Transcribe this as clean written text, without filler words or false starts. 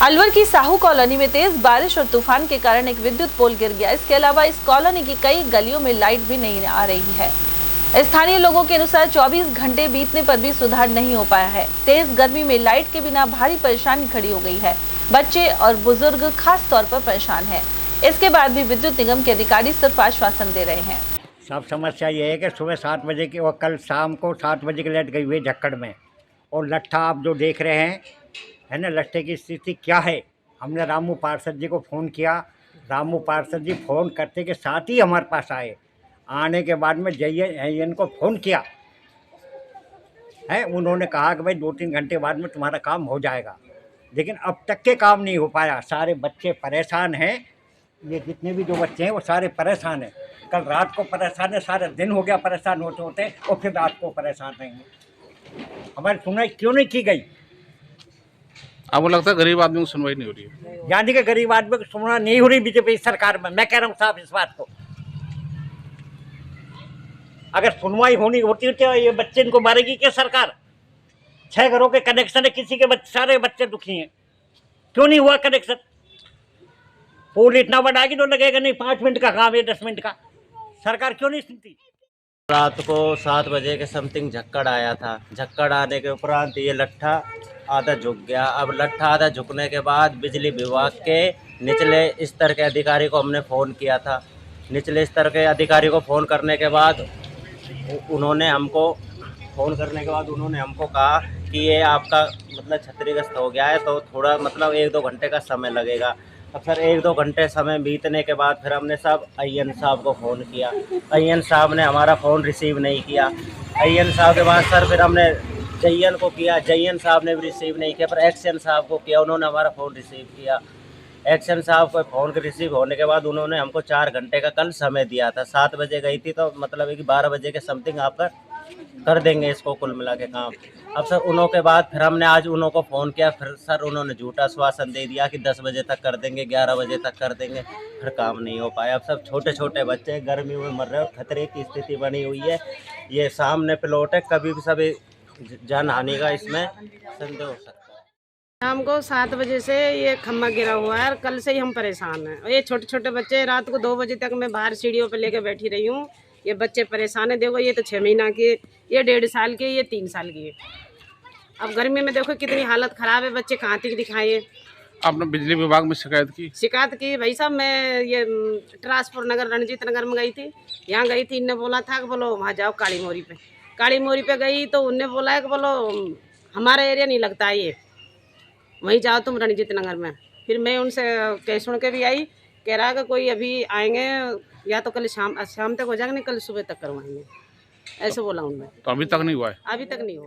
अलवर की साहू कॉलोनी में तेज बारिश और तूफान के कारण एक विद्युत पोल गिर गया। इसके अलावा इस कॉलोनी की कई गलियों में लाइट भी नहीं आ रही है। स्थानीय लोगों के अनुसार 24 घंटे बीतने पर भी सुधार नहीं हो पाया है। तेज गर्मी में लाइट के बिना भारी परेशानी खड़ी हो गई है। बच्चे और बुजुर्ग खास तौर पर परेशान है। इसके बाद भी विद्युत निगम के अधिकारी सिर्फ आश्वासन दे रहे हैं। सब समस्या ये है कि सुबह 7 बजे की और कल शाम को 7 बजे की लाइट गई हुई है झक्कड़ में। और लट्ठा आप जो देख रहे हैं है ना, लट्ठे की स्थिति क्या है। हमने रामू पार्षद जी को फ़ोन किया। रामू पार्षद जी फ़ोन करते के साथ ही हमारे पास आए। आने के बाद में JN को फ़ोन किया है। उन्होंने कहा कि भाई 2-3 घंटे बाद में तुम्हारा काम हो जाएगा, लेकिन अब तक के काम नहीं हो पाया। सारे बच्चे परेशान हैं। ये जितने भी जो बच्चे हैं वो सारे परेशान हैं। कल रात को परेशान है, सारा दिन हो गया परेशान होते होते, और फिर रात को परेशान रहेंगे। हमारी सुनवाई क्यों नहीं की गई? आपको लगता है गरीब आदमी को सुनवाई नहीं हो रही है? यानी कि गरीब आदमी को सुनवाई नहीं हो रही बीजेपी सरकार में। मैं कह रहा हूँ साहब इस बात को, अगर सुनवाई होनी होती तो ये बच्चे इनको मारेगी क्या सरकार? 6 घरों के कनेक्शन है, किसी के सारे बच्चे दुखी हैं। क्यों नहीं हुआ कनेक्शन? पोल इतना बढ़ाएगी तो लगेगा नहीं 5 मिनट का काम है, 10 मिनट का। सरकार क्यों नहीं सुनती? रात को 7 बजे के समथिंग झक्कड़ आया था। झक्कड़ आने के उपरांत ये लट्ठा आधा झुक गया। अब लट्ठा आधा झुकने के बाद बिजली विभाग के निचले स्तर के अधिकारी को हमने फ़ोन किया था। निचले स्तर के अधिकारी को फ़ोन करने के बाद उन्होंने हमको कहा कि ये आपका मतलब क्षतिग्रस्त हो गया है, तो थोड़ा मतलब 1-2 घंटे का समय लगेगा। अब सर 1-2 घंटे समय बीतने के बाद फिर हमने सब IN साहब को फ़ोन किया। IN साहब ने हमारा फ़ोन रिसीव नहीं किया। IN साहब के बाद सर फिर हमने JN को किया। JN साहब ने भी रिसीव नहीं किया। पर एक्शन साहब को किया, उन्होंने हमारा फ़ोन रिसीव किया। एक्शन साहब को फ़ोन के रिसीव होने के बाद उन्होंने हमको 4 घंटे का कल समय दिया था। 7 बजे गई थी, तो मतलब है कि 12 बजे के समथिंग आपका कर देंगे इसको कुल मिला के काम। अब सर उन्हों के बाद फिर हमने आज उन्हों को फ़ोन किया। फिर सर उन्होंने झूठा आश्वासन दे दिया कि 10 बजे तक कर देंगे, 11 बजे तक कर देंगे। फिर काम नहीं हो पाया। अब सब छोटे छोटे बच्चे गर्मी में मर रहे हैं और खतरे की स्थिति बनी हुई है। ये सामने प्लॉट है, कभी भी सभी जान हानि का इसमें संदेह हो सकता है। शाम को 7 बजे से ये खम्मा गिरा हुआ है और कल से ही हम परेशान हैं। और ये छोटे छोटे बच्चे, रात को 2 बजे तक मैं बाहर सीढ़ियों पे लेके बैठी रही हूँ। ये बच्चे परेशान है। देखो ये तो 6 महीना की, ये 1.5 साल की, ये 3 साल की है। अब गर्मी में देखो कितनी हालत ख़राब है। बच्चे कहाँ तक दिखाएं। आपने बिजली विभाग में शिकायत की? भाई साहब, मैं ये ट्रांसपुर नगर रणजीत नगर में गई थी। यहाँ गई थी, इनने बोला था कि बोलो वहाँ जाओ काली मोरी पे। काली मोरी पे गई तो उनने बोला है कि बोलो हमारा एरिया नहीं लगता है, ये वहीं जाओ तुम रणजीत नगर में। फिर मैं उनसे कह सुन के भी आई, कह रहा कि कोई अभी आएंगे या तो कल शाम तक हो जाएगा, नहीं कल सुबह तक करवाएंगे, ऐसे बोला उनने। तो अभी तक नहीं हुआ है? अभी तक नहीं हुआ।